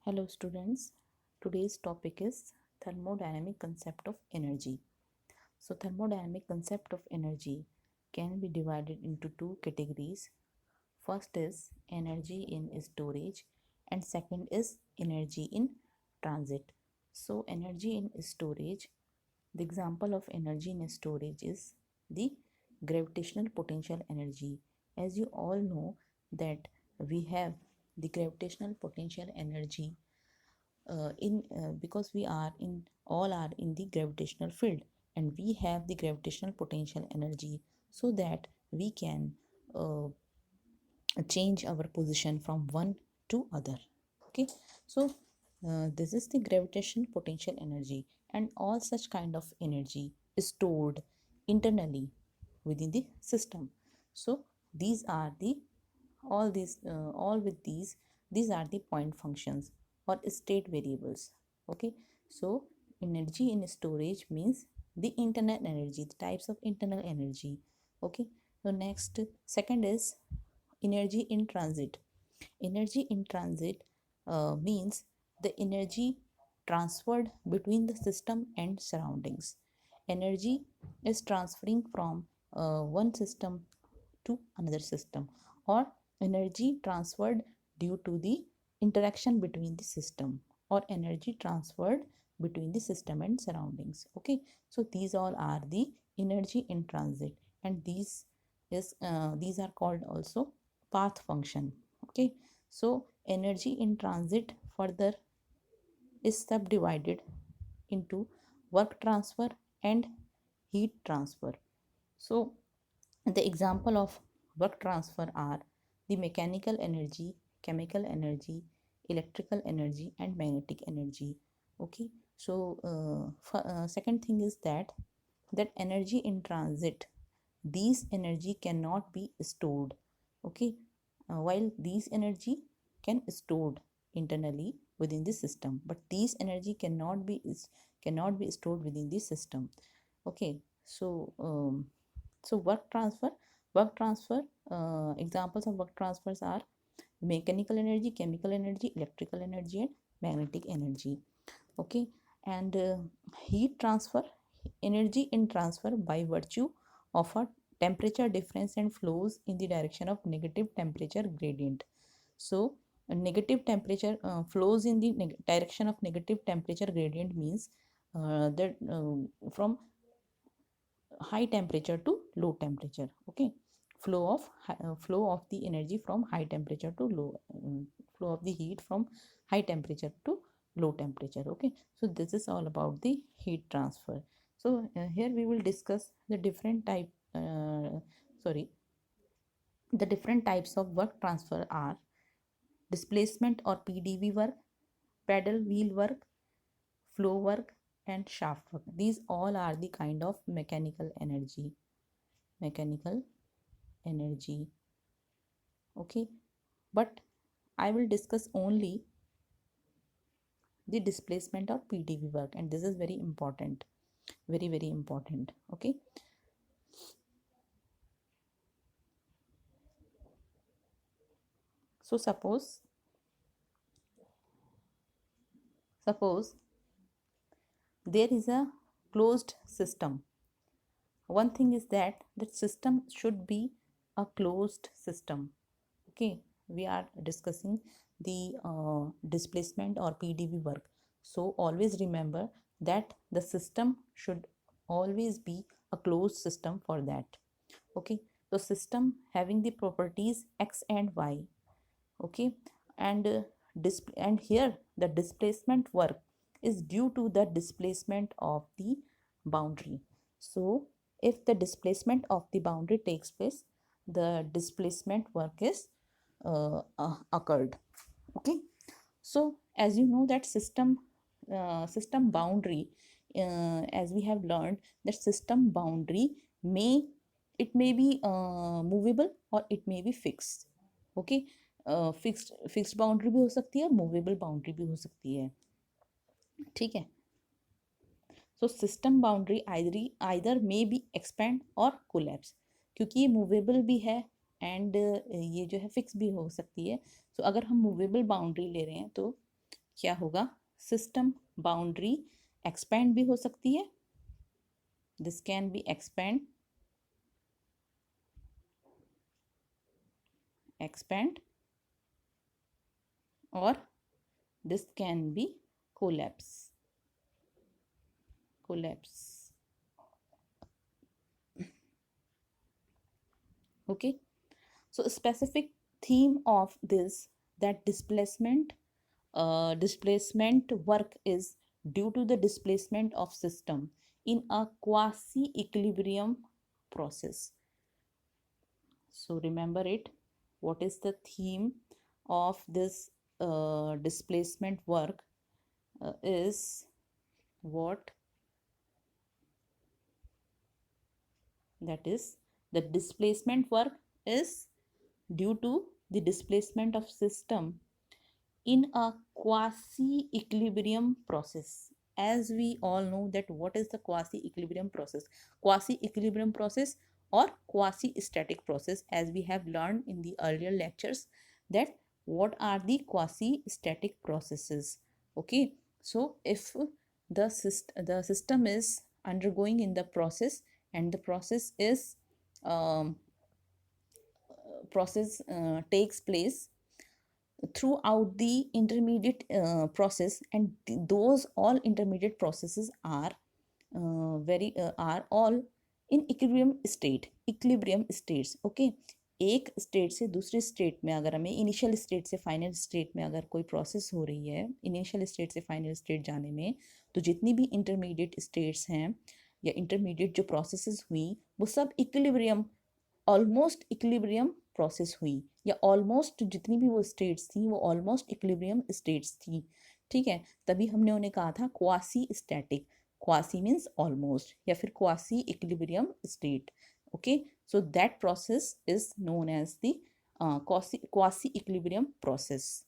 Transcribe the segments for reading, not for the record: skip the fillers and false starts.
Hello students, today's topic is thermodynamic concept of energy. So thermodynamic concept of energy can be divided into two categories. First is energy in storage and second is energy in transit. So energy in storage, the example of energy in storage is the gravitational potential energy. As you all know that we have the gravitational potential energy in because we are in all are in the gravitational field, and we have the gravitational potential energy so that we can uh, change our position from one to other. Okay, so this is the gravitational potential energy, and all such kind of energy is stored internally within the system. So these are the all with these are the point functions or state variables. Okay, so energy in storage means the internal energy, the types of internal energy. Okay, so next, second is energy in transit. Energy in transit means the energy transferred between the system and surroundings. Energy is transferring from one system to another system, or energy transferred due to the interaction between the system, or energy transferred between the system and surroundings. Okay, so these all are the energy in transit, and these are called also path function. Okay, so energy in transit further is subdivided into work transfer and heat transfer. So the example of work transfer are the mechanical energy, chemical energy, electrical energy, and magnetic energy. Okay, so second thing is that energy in transit, these energy cannot be stored. Okay, while these energy can stored internally within the system, but these energy cannot be stored within the system. Okay, so work transfer examples of work transfers are mechanical energy, chemical energy, electrical energy, and magnetic energy. Okay, and heat transfer, energy in transfer by virtue of a temperature difference and flows in the direction of negative temperature gradient. So a negative temperature flows in the direction of negative temperature gradient means that from high temperature to low temperature. Okay, flow of the energy from high temperature to low flow of the heat from high temperature to low temperature. Okay, so this is all about the heat transfer. So here we will discuss the different sorry the different types of work transfer are displacement or pdv work, pedal wheel work, flow work, and shaft work. These all are the kind of mechanical energy. Okay, but I will discuss only the displacement or pdv work, and this is very important, very important. Okay, so suppose there is a closed system. One thing is that the system should be a closed system. Okay, we are discussing the displacement or pdv work, so always remember that the system should always be a closed system for that. Okay, so system having the properties x and y. Okay, and and here the displacement work is due to the displacement of the boundary. So if the displacement of the boundary takes place, the displacement work is occurred. Okay, so as you know that system boundary, as we have learned that system boundary may it may be movable or it may be fixed. Okay, fixed boundary भी हो सकती है और movable boundary भी हो सकती है. ठीक है, so system boundary either may be expand और कोलैप्स, क्योंकि ये मूवेबल भी है एंड ये जो है फिक्स भी हो सकती है. सो अगर हम मूवेबल बाउंड्री ले रहे हैं तो क्या होगा, सिस्टम बाउंड्री एक्सपेंड भी हो सकती है, this can be expand or this can be collapse. Okay, so a specific theme of this, that displacement work is due to the displacement of system in a quasi equilibrium process. So remember it, what is the theme of this displacement work is what, that is, the displacement work is due to the displacement of system in a quasi equilibrium process. As we all know that what is the quasi equilibrium process, or quasi static process, as we have learned in the earlier lectures, that what are the quasi static processes. Okay, so if the system is undergoing in the process, and the process is um, process takes place throughout the intermediate process, and those all intermediate processes are very are all in equilibrium states. Okay, एक state से दूसरे state में, अगर हमें initial state से final state में अगर कोई प्रोसेस हो रही है, इनिशियल स्टेट से फाइनल स्टेट जाने में, तो जितनी भी इंटरमीडिएट स्टेट्स हैं या इंटरमीडिएट जो प्रोसेसेस हुई, वो सब इक्विलिब्रियम, ऑलमोस्ट इक्विलिब्रियम प्रोसेस हुई, या ऑलमोस्ट जितनी भी वो स्टेट्स थी वो ऑलमोस्ट इक्विलिब्रियम स्टेट्स थी। ठीक है, तभी हमने उन्हें कहा था quasi static, quasi means almost, या फिर quasi equilibrium state. Okay, so that process is known as the quasi equilibrium process.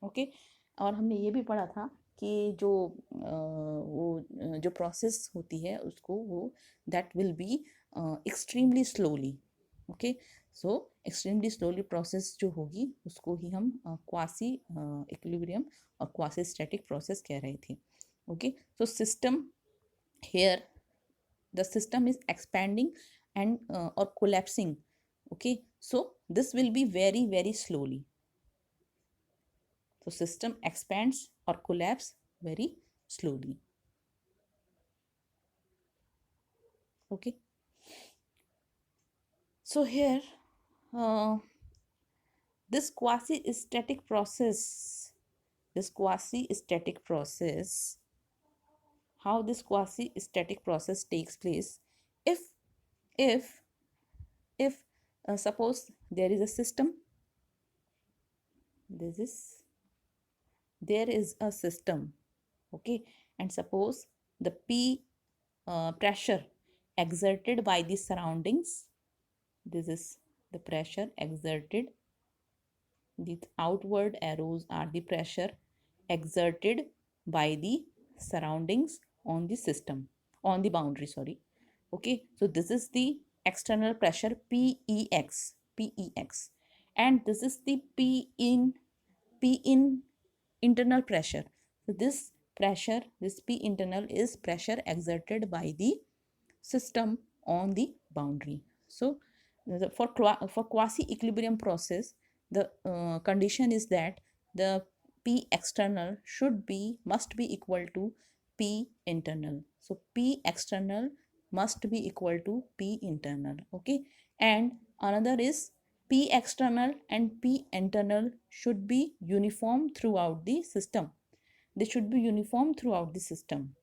Okay, और हमने ये भी पढ़ा था कि जो वो जो प्रोसेस होती है उसको वो that will be extremely slowly. Okay, so extremely slowly process जो होगी उसको ही हम क्वासी इक्विलिब्रियम और क्वासी स्टैटिक प्रोसेस कह रहे थे। Okay, so system here, the system is expanding and or collapsing. Okay, so this will be very very slowly. So system expands or collapse very slowly. Okay, so here uh, this quasi static process, how this quasi static process takes place, if if if suppose there is a system, there is a system. Okay, and suppose the P pressure exerted by the surroundings, this is the pressure exerted, the outward arrows are the pressure exerted by the surroundings on the system, on the boundary, sorry. Okay, so this is the external pressure PEX, and this is the P in internal pressure. So this pressure, this P internal is pressure exerted by the system on the boundary. So for quasi equilibrium process, the condition is that the P external must be equal to P internal. So P external must be equal to P internal. Okay, and another is P external and P internal should be uniform throughout the system. They should be uniform throughout the system.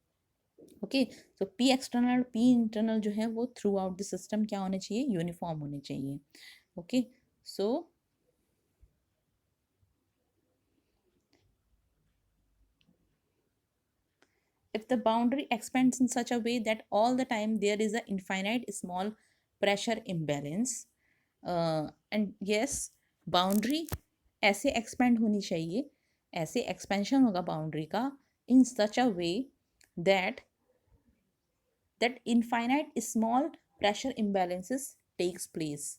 Okay, so P external P internal जो है वो through out the system क्या होने चाहिए, uniform होने चाहिए। Okay, so if the boundary expands in such a way that all the time there is a infinite small pressure imbalance, and yes, boundary ऐसे expand होनी चाहिए, ऐसे एक्सपेंशन होगा बाउंड्री का in such a way that infinite small pressure imbalances takes place,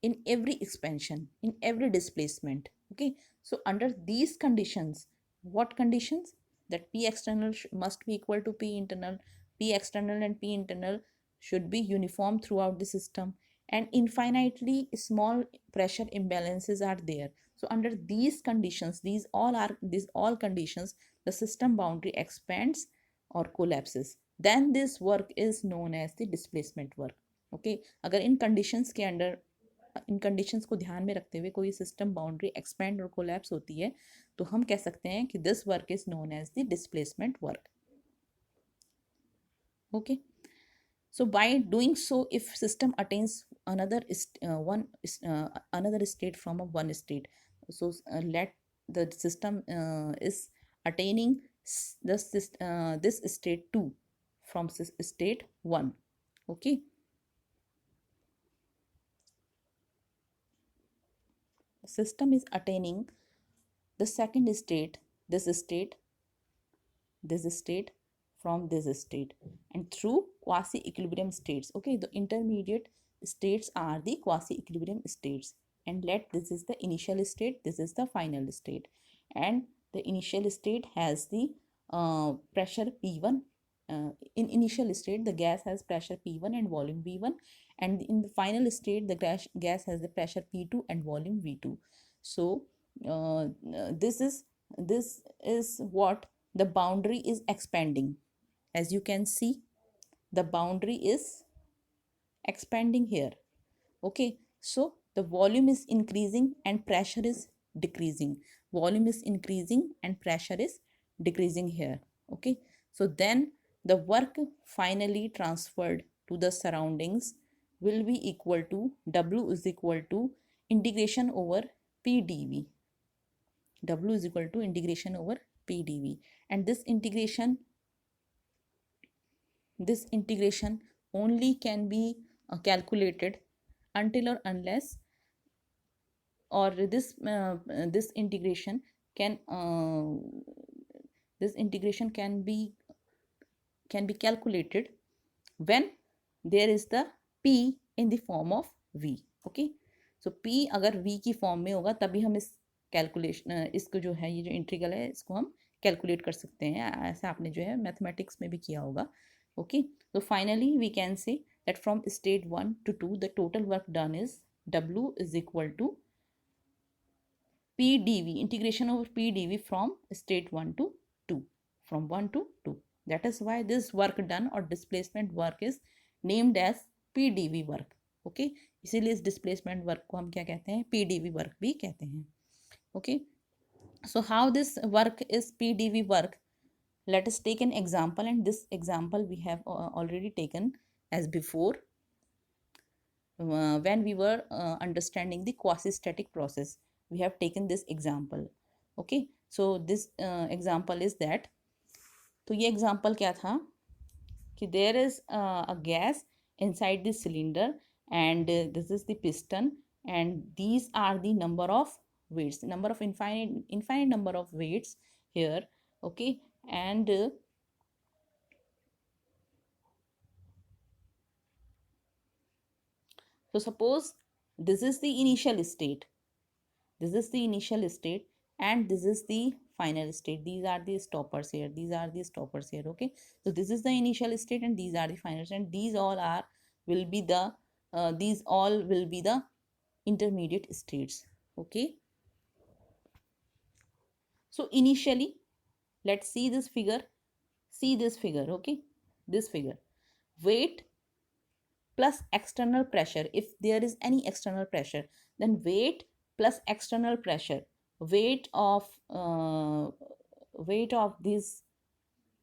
in every expansion, in every displacement. Okay, so under these conditions, what conditions? That P external must be equal to P internal. P external and P internal should be uniform throughout the system, and infinitely small pressure imbalances are there. So under these conditions, these all conditions, the system boundary expands or collapses. Then this work is known as the displacement work. Okay अगर इन conditions के under, इन conditions को ध्यान में रखते हुए कोई सिस्टम बाउंड्री एक्सपेंड और कोलैप्स होती है, तो हम कह सकते हैं कि this work is known as the displacement work. Okay, so by doing so, if system attains another state from a one state, so let the system is attaining this state 2 from state 1. Okay, system is attaining the second state, this state, this state from this state, and through quasi equilibrium states. Okay, the intermediate states are the quasi equilibrium states, and let this is the initial state, this is the final state, and the initial state has the pressure P1. In initial state the gas has pressure P1 and volume V1, and in the final state the gas has the pressure P2 and volume V2. So this is what the boundary is expanding. As you can see, the boundary is expanding here. Okay, so the volume is increasing and pressure is decreasing. Volume is increasing and pressure is decreasing here. Okay, so then the work finally transferred to the surroundings will be equal to W is equal to integration over P dV. W is equal to integration over P dV, and this integration only can be calculated until or unless, or this integration can calculated when there is the P in the form of V. Okay, so P अगर V की form में होगा तभी हम इस calculation, इसको जो है, ये जो इंटीग्रल है, इसको हम कैलकुलेट कर सकते हैं. ऐसा आपने जो है मैथमेटिक्स में भी किया होगा. Okay, so finally we can say that from state 1 to 2 the total work done is W is equal to P dV, integration over P dV from state 1 to 2, from 1 to 2. That is why this work done or displacement work is named as P dV work. Okay, इसीलिए इस displacement work को हम क्या कहते हैं, P dV work भी कहते हैं. Okay, so how this work is P dV work? Let us take an example, and this example we have already taken as before when we were understanding the quasi-static process. We have taken this example. Okay, so this example is that, तो ये example क्या था कि there is a gas inside the cylinder, and this is the piston, and these are the number of weights, number of infinite number of weights here. Okay, and so suppose this is the initial state, this is the initial state, and this is the final state. These are the stoppers here, these are the stoppers here. Okay, so this is the initial state and these are the final state, and these all are will be the these all will be the intermediate states. Okay, so initially, let's see this figure. See this figure. Okay, this figure, weight plus external pressure. If there is any external pressure, then weight plus external pressure, weight of these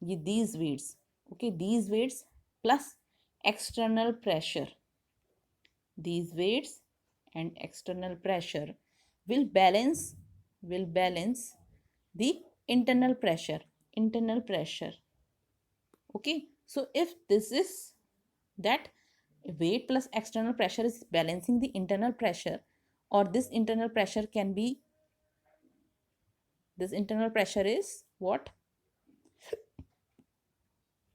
weights. Okay, these weights plus external pressure, these weights and external pressure will balance the internal pressure. Okay, so if this is that weight plus external pressure is balancing the internal pressure, or this internal pressure can be, this internal pressure is what?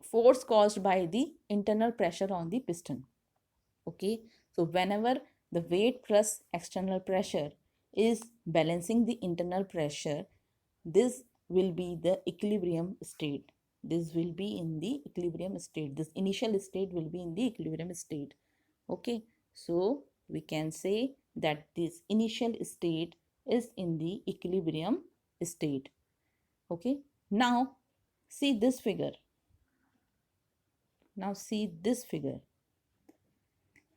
Force caused by the internal pressure on the piston. Okay, so whenever the weight plus external pressure is balancing the internal pressure, this will be the equilibrium state. This will be in the equilibrium state. This initial state will be in the equilibrium state. Okay, so we can say that this initial state is in the equilibrium state. Okay, now see this figure. Now see this figure.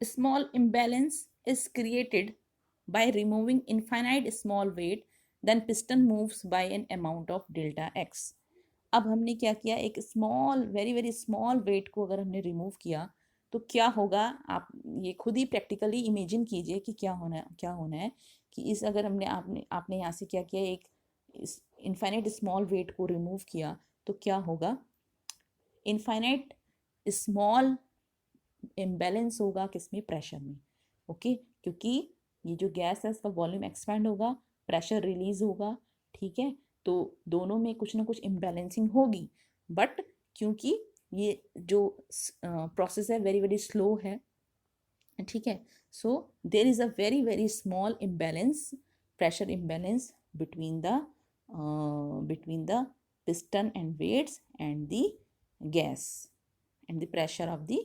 A small imbalance is created by removing infinite small weight, then piston moves by an amount of delta x. अब हमने क्या किया, एक small very very small weight को अगर हमने remove किया तो क्या होगा, आप ये खुद ही प्रैक्टिकली इमेजिन कीजिए कि क्या होना है कि इस अगर हमने आपने आपने यहाँ से क्या किया, एक इनफाइनाइट स्मॉल वेट को रिमूव किया तो क्या होगा, इनफाइनाइट स्मॉल इम्बैलेंस होगा किसमें, प्रेशर में. ओके, क्योंकि ये जो गैस है इसका वॉल्यूम एक्सपैंड होगा, प्रेशर रिलीज होगा. ठीक है, तो दोनों में कुछ ना कुछ इम्बैलेंसिंग होगी. बट क्योंकि ये जो प्रोसेस है वेरी वेरी स्लो है, ठीक है, so there is a very very small imbalance, pressure imbalance between the piston and weights and the gas and the pressure of the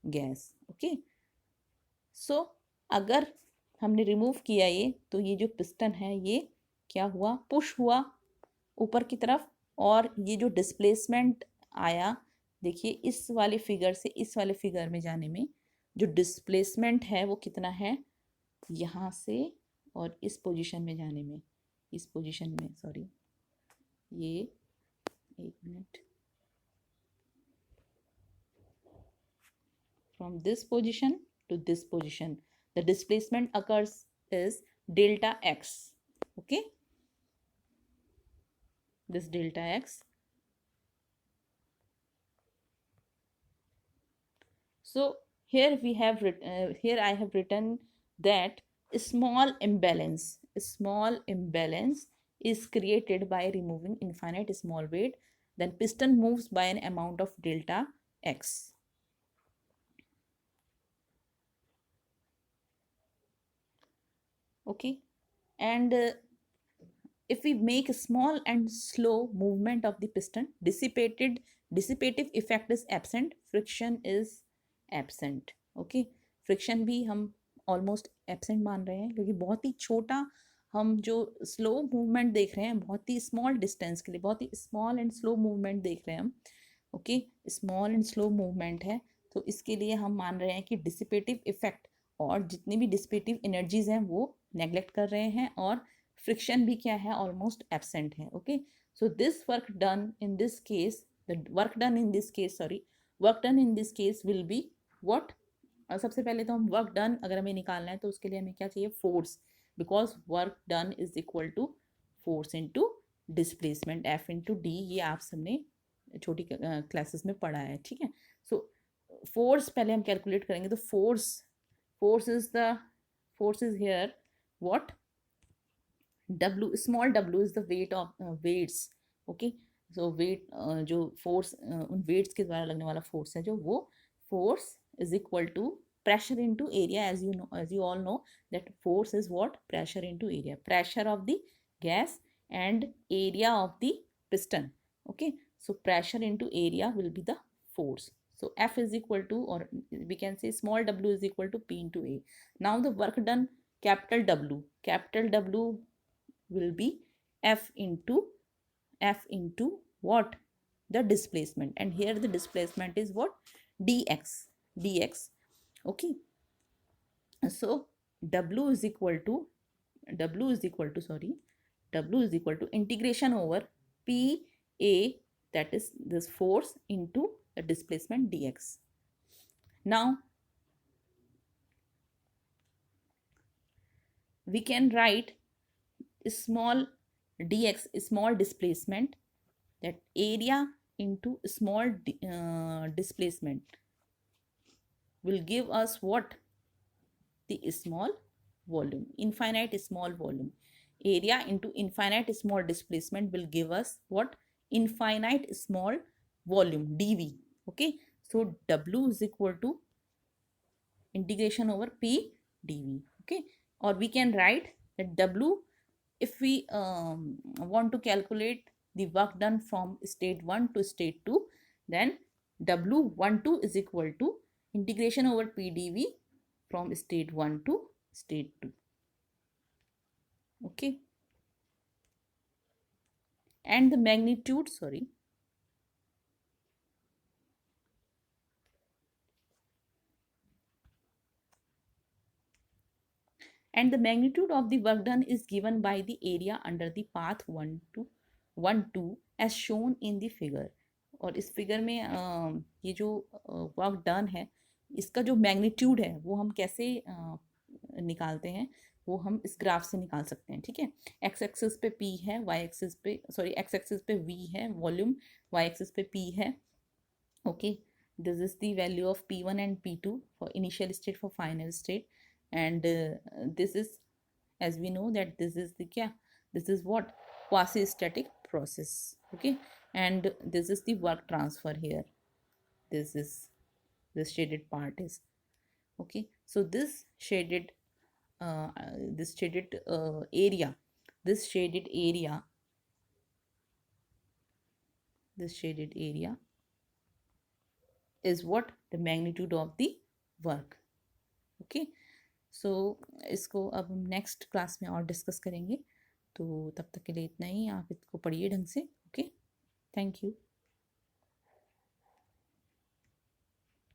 gas. Okay, so अगर हमने remove किया ये, तो ये जो पिस्टन है ये क्या हुआ, पुश हुआ ऊपर की तरफ, और ये जो डिस्प्लेसमेंट आया, देखिए इस वाले फिगर से इस वाले फिगर में जाने में जो डिस्प्लेसमेंट है वो कितना है, यहाँ से और इस पोजीशन में जाने में, इस पोजीशन में, सॉरी, ये एक minute, from this position to this position the displacement occurs is delta x. Okay, this delta x. So here we have here I have written that a small imbalance is created by removing infinite small weight, then piston moves by an amount of delta x. Okay, and if we make a small and slow movement of the piston, dissipative effect is absent, friction is absent. Okay, friction भी हम almost absent मान रहे हैं, क्योंकि बहुत ही छोटा हम जो स्लो मूवमेंट देख रहे हैं, बहुत ही स्मॉल डिस्टेंस के लिए बहुत ही स्मॉल एंड स्लो मूवमेंट देख रहे हैं हम. Okay, small and slow movement है, तो इसके लिए हम मान रहे हैं कि डिसिपेटिव इफेक्ट और जितनी भी डिसिपेटिव एनर्जीज हैं वो नेग्लेक्ट कर रहे हैं, और फ्रिक्शन भी क्या है, ऑलमोस्ट एब्सेंट है. Okay, so this work done in this case, the work done in this case, sorry, work done in this case will be what. सबसे पहले तो हम वर्क डन अगर हमें निकालना है तो उसके लिए हमें क्या चाहिए, force, because work done is equal to force into displacement, F into D. ये आप सबने छोटी क्लासेस में पढ़ा है. ठीक है, सो फोर्स पहले हम कैलकुलेट करेंगे, तो force is here what, W, small w is the weight of weights. Okay, so weight जो force उन weights के द्वारा लगने वाला force है, जो वो force is equal to pressure into area. As you all know that force is what, pressure into area, pressure of the gas and area of the piston. Okay, so pressure into area will be the force. So F is equal to, or we can say small w is equal to P into A. Now the work done, capital W will be F into what, the displacement, and here the displacement is what, dx. Okay, so W is equal to integration over P A, that is this force, into the displacement dx. Now we can write small dx, small displacement, that area into small displacement will give us what, the small volume, infinite small volume. Area into infinite small displacement will give us what, infinite small volume, dv. Okay, so W is equal to integration over P dv. Okay, or we can write that W, if we want to calculate the work done from state 1 to state 2, then W12 is equal to integration over PdV from state 1 to state 2. Okay, and the magnitude, sorry, and the magnitude of the work done is given by the area under the path 1 to 1 2 as shown in the figure. और इस figure में ये जो work done है इसका जो magnitude है वो हम कैसे निकालते हैं, वो हम इस ग्राफ से निकाल सकते हैं। ठीक है, एक्स एक्सिस पे पी है, वाई एक्सिस पे सॉरी एक्स एक्सिस पे वी है वॉल्यूम, वाई एक्सिस पे पी है। Okay, this is the value of P1 and P2 for initial state, for final state, and this is, as we know that this is the kya, this is what, quasi static process. Okay, and this is the work transfer here, this is, this shaded part is, okay, so uh, this shaded area, this shaded area, this shaded area is what, the magnitude of the work. Okay, so इसको अब हम next class में और discuss करेंगे। तो तब तक के लिए इतना ही, आप इसको पढ़िए ढंग से। Okay, thank you.